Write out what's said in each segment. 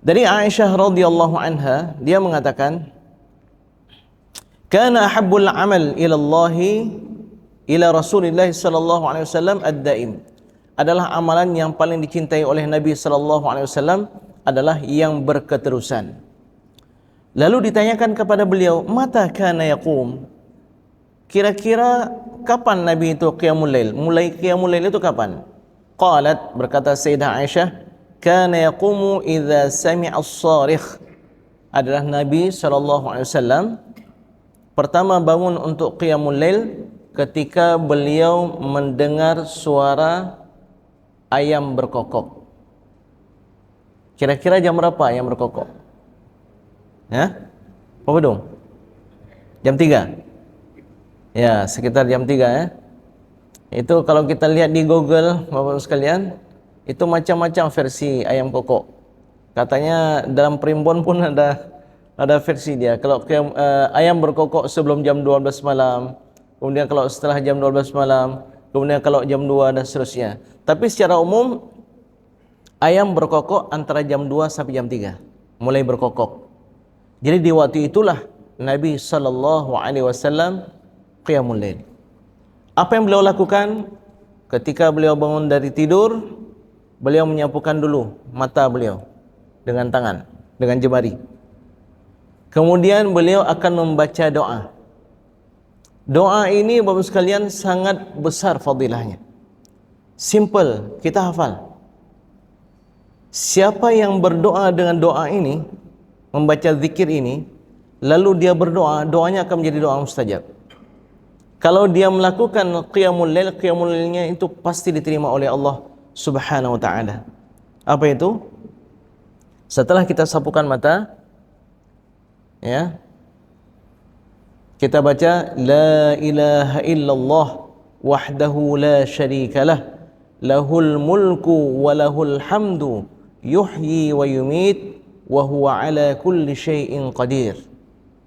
Dari Aisyah radhiyallahu anha, dia mengatakan, "Kana ahabbul amal ila Allah ila Rasulillah sallallahu alaihi wasallam ad-daim." Adalah amalan yang paling dicintai oleh Nabi sallallahu alaihi wasallam adalah yang berketerusan. Lalu ditanyakan kepada beliau, "Mata kana yaqum?" Kira-kira kapan Nabi itu qiyamul lail? Mulai qiyamul lail itu kapan? Qalat, berkata Sayyidah Aisyah, kana yaqumu idza sami'a as-sarikh. Adalah Nabi SAW pertama bangun untuk qiyamul lail ketika beliau mendengar suara ayam berkokok. Kira-kira jam berapa ayam berkokok? Ya? Apa dong? Jam 3? Ya, sekitar jam 3 ya. Itu kalau kita lihat di Google, Bapak sekalian, itu macam-macam versi ayam kokok. Katanya dalam Primbon pun ada versi dia. Kalau ayam berkokok sebelum jam 12 malam, kemudian kalau setelah jam 12 malam, kemudian kalau jam 2 dan seterusnya. Tapi secara umum ayam berkokok antara jam 2 sampai jam 3 mulai berkokok. Jadi di waktu itulah Nabi sallallahu alaihi wasallam qiyamul lail. Apa yang beliau lakukan? Ketika beliau bangun dari tidur, beliau menyapukan dulu mata beliau dengan tangan, dengan jemari. Kemudian beliau akan membaca doa. Doa ini Bapak sekalian sangat besar fadilahnya. Simple, kita hafal. Siapa yang berdoa dengan doa ini, membaca zikir ini, lalu dia berdoa, doanya akan menjadi doa mustajab. Kalau dia melakukan qiyamul lailnya itu pasti diterima oleh Allah Subhanahu wa taala. Apa itu? Setelah kita sapukan mata, ya, kita baca la ilaha illallah wahdahu la syarikalah lahul mulku wa lahul hamdu yuhyi wa yumit wa huwa ala kulli syai'in qadir.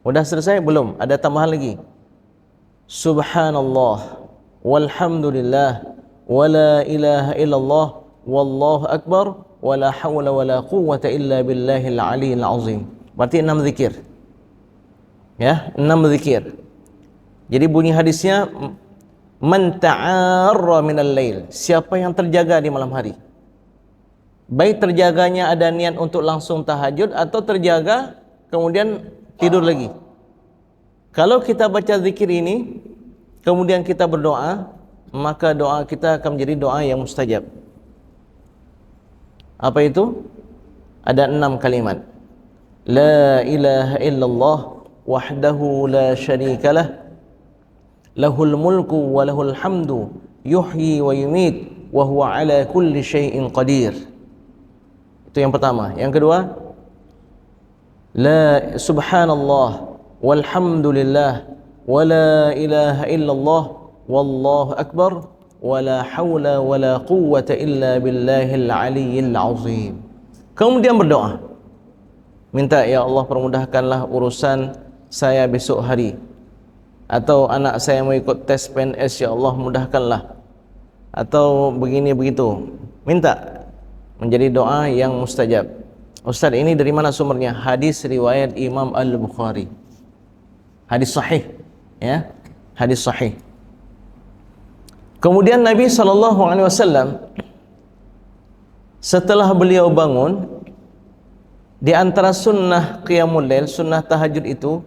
Sudah selesai belum? Ada tambahan lagi. Subhanallah walhamdulillah wa la ilaha illallah wallahu akbar wa la hawla wa la quwwata illa billahil aliyyil azim. Berarti 6 zikir. Ya, 6 zikir. Jadi bunyi hadisnya, man ta'arra minal lail, siapa yang terjaga di malam hari. Baik terjaganya ada niat untuk langsung tahajud atau terjaga kemudian tidur lagi. Kalau kita baca zikir ini, kemudian kita berdoa, maka doa kita akan menjadi doa yang mustajab. Apa itu? Ada 6 kalimat. La ilaha illallah wahdahu la syarikalah lahul mulku wa lahul hamdu yuhyi wa yumit wa huwa ala kulli syai'in qadir. Itu yang pertama. Yang kedua, la subhanallah walhamdulillah wa la ilaha illallah wallahu akbar wa la hawla wa la quwwata illa billahil aliyyil azim. Kemudian berdoa, minta ya Allah permudahkanlah urusan saya besok hari, atau anak saya mau ikut tes PNS, ya Allah mudahkanlah, atau begini begitu. Minta menjadi doa yang mustajab. Ustaz, ini dari mana sumbernya? Hadis riwayat Imam Al-Bukhari. Hadis sahih, ya, hadis sahih. Kemudian Nabi SAW setelah beliau bangun, di antara sunnah qiyamul lail, sunnah tahajud itu,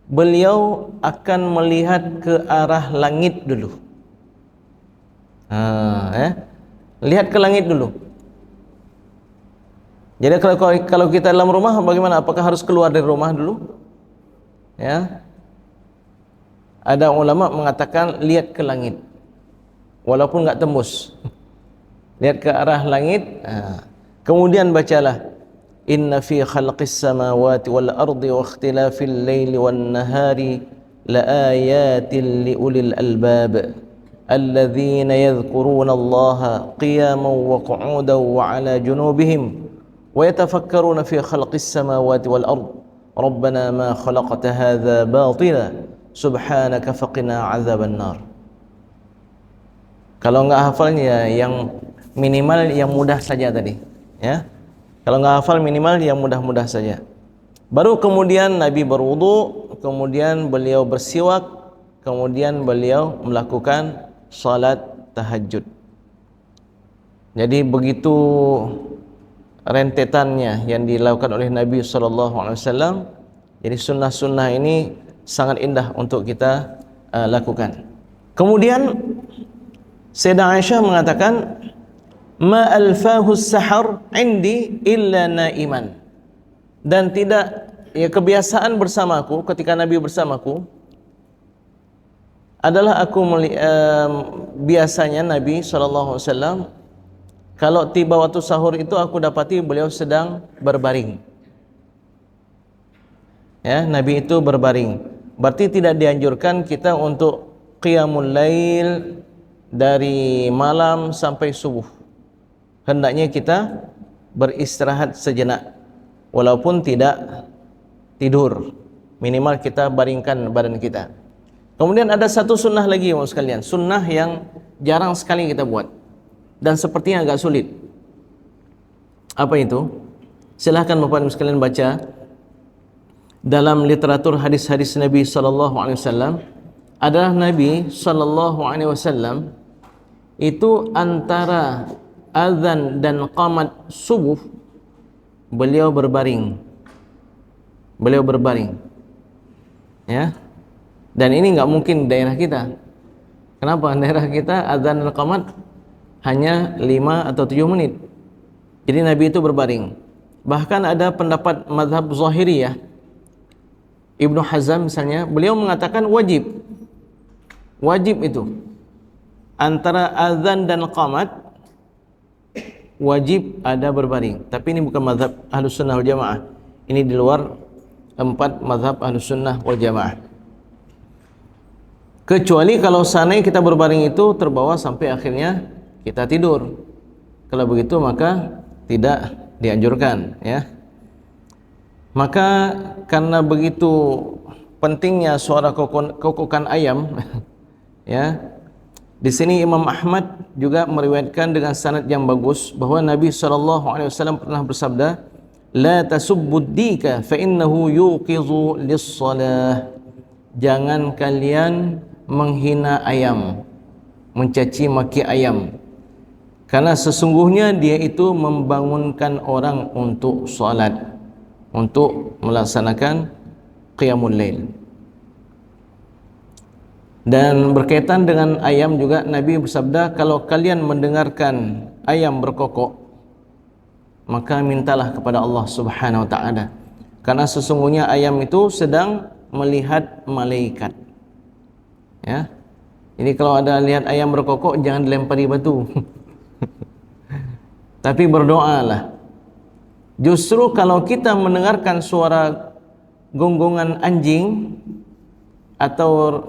beliau akan melihat ke arah langit dulu. Lihat ke langit dulu. Jadi kalau kita dalam rumah bagaimana? Apakah harus keluar dari rumah dulu? Ya. Ada ulama mengatakan lihat ke langit, walaupun enggak tembus. Lihat ke arah langit. Kemudian bacalah, inna fi khalqis samawati wal ardi wa ikhtilafil laili wan nahari laayatin liulil albab alladzina yadhkuruna Allaha qiyaman wa qu'udan wa 'ala junubihim wa yatafakkaruna fi khalqis samawati wal ardi rabbana ma khalaqta hadza batila subhanaka faqina 'adzaban nar. Kalau enggak hafalnya, yang minimal yang mudah saja tadi, ya. Kalau nggak hafal minimal yang mudah-mudah saja. Baru kemudian Nabi berwudu, kemudian beliau bersiwak, kemudian beliau melakukan salat tahajud. Jadi begitu rentetannya yang dilakukan oleh Nabi SAW. Jadi sunnah-sunnah ini sangat indah untuk kita lakukan. Kemudian Sayyidah Aisyah mengatakan, ma alfahu sahar indi illa naiman. Dan tidak, ya, kebiasaan bersamaku ketika Nabi bersamaku adalah aku biasanya Nabi SAW kalau tiba waktu sahur itu aku dapati beliau sedang berbaring. Ya, Nabi itu berbaring. Berarti tidak dianjurkan kita untuk qiyamul lail dari malam sampai subuh. Hendaknya kita beristirahat sejenak, walaupun tidak tidur. Minimal kita baringkan badan kita. Kemudian ada satu sunnah lagi, Bapak sekalian, sunnah yang jarang sekali kita buat dan sepertinya agak sulit. Apa itu? Silahkan Bapak sekalian baca dalam literatur hadis-hadis Nabi SAW. Adalah Nabi SAW itu antara azan dan qamat subuh beliau berbaring. Ya. Dan ini enggak mungkin daerah kita. Kenapa? Daerah kita azan dan qamat hanya 5 atau 7 menit. Jadi Nabi itu berbaring. Bahkan ada pendapat mazhab Zahiriyah, Ibnu Hazm misalnya, beliau mengatakan wajib itu antara azan dan qamat wajib ada berbaring. Tapi ini bukan mazhab Ahlus Sunnah wal Jamaah. Ini di luar 4 mazhab Ahlus Sunnah wal Jamaah. Kecuali kalau seandainya kita berbaring itu terbawa sampai akhirnya kita tidur. Kalau begitu maka tidak dianjurkan, ya. Maka karena begitu pentingnya suara kokokan ayam ya. Di sini Imam Ahmad juga meriwayatkan dengan sanad yang bagus bahwa Nabi SAW pernah bersabda, la tasubbud dika fa innahu yuqizu lis-shalah. Jangan kalian menghina ayam, mencaci maki ayam, karena sesungguhnya dia itu membangunkan orang untuk salat, untuk melaksanakan qiyamul lail. Dan berkaitan dengan ayam juga Nabi bersabda, kalau kalian mendengarkan ayam berkokok, maka mintalah kepada Allah Subhanahu wa taala, karena sesungguhnya ayam itu sedang melihat malaikat. Ya. Jadi kalau ada lihat ayam berkokok, jangan dilempari batu. Tapi berdoalah. Justru kalau kita mendengarkan suara gonggongan anjing atau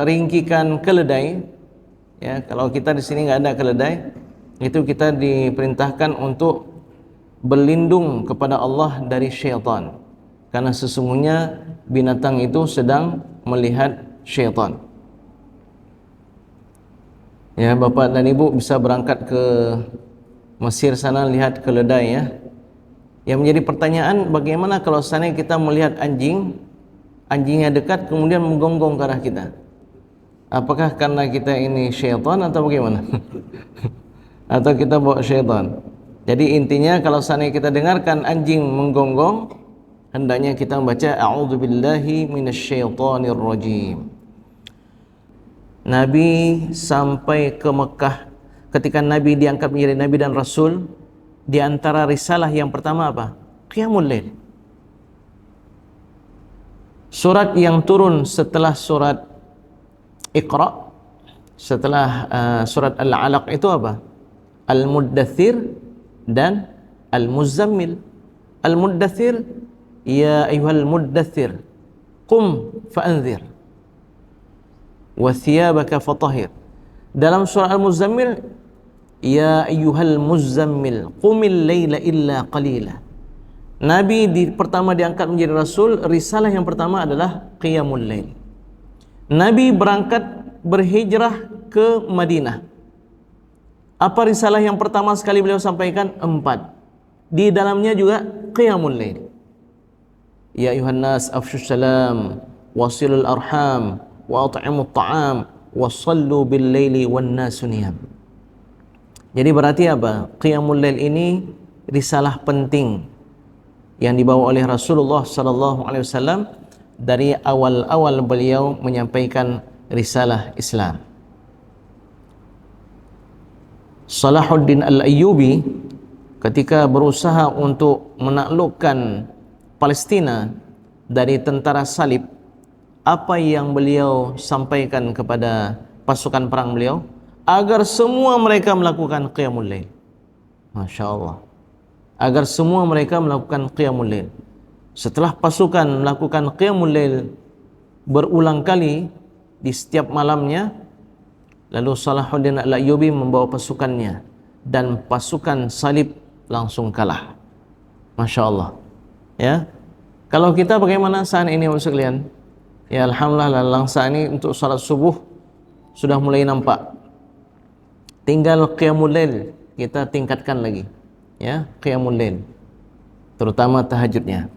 ringkikan keledai, ya, kalau kita di sini nggak ada keledai, itu kita diperintahkan untuk berlindung kepada Allah dari syaitan, karena sesungguhnya binatang itu sedang melihat syaitan. Ya, Bapak dan Ibu bisa berangkat ke Mesir sana lihat keledai, ya. Yang menjadi pertanyaan, bagaimana kalau seandainya kita melihat anjingnya dekat kemudian menggonggong ke arah kita? Apakah karena kita ini syaitan atau bagaimana? Atau kita bawa syaitan? Jadi intinya kalau seandainya kita dengarkan anjing menggonggong, hendaknya kita membaca a'udzubillahi minasyaitonir rajim. Nabi sampai ke Mekah, ketika Nabi diangkat menjadi Nabi dan Rasul, di antara risalah yang pertama apa? Qiyamul Lail. Surat yang turun setelah surat Iqra, setelah surat Al-Alaq itu apa? Al-Muddathir dan Al-Muzammil. Al-Muddathir, ya ayyuhal muddathir qum fa'anzir wa thiyabaka fatahhir. Dalam surah Al-Muzammil, ya ayyuhal muzammil qumil laila illa qalila. Nabi pertama diangkat menjadi Rasul, risalah yang pertama adalah Qiyamul Lail. Nabi berangkat berhijrah ke Madinah. Apa risalah yang pertama sekali beliau sampaikan? 4. Di dalamnya juga qiyamul lail. Ya ayuhan nas afshus salam wasilul arham wa at'imut ta'am wasallu bil laili wan nasu niyam. Jadi berarti apa? Qiyamul lail ini risalah penting yang dibawa oleh Rasulullah sallallahu alaihi wasallam dari awal-awal beliau menyampaikan risalah Islam. Salahuddin Al-Ayyubi ketika berusaha untuk menaklukkan Palestina dari tentara salib, apa yang beliau sampaikan kepada pasukan perang beliau? Agar semua mereka melakukan qiyamul lail. Masya Allah. Agar semua mereka melakukan qiyamul lail. Setelah pasukan melakukan qiyamul lail berulang kali di setiap malamnya, lalu Salahuddin Al-Ayyubi membawa pasukannya dan pasukan salib langsung kalah. Masya Allah. Ya, kalau kita bagaimana saat ini Bapak sekalian? Ya alhamdulillah, langsa ini untuk salat subuh sudah mulai nampak. Tinggal qiyamul lail kita tingkatkan lagi. Ya, qiyamul lail, terutama tahajudnya.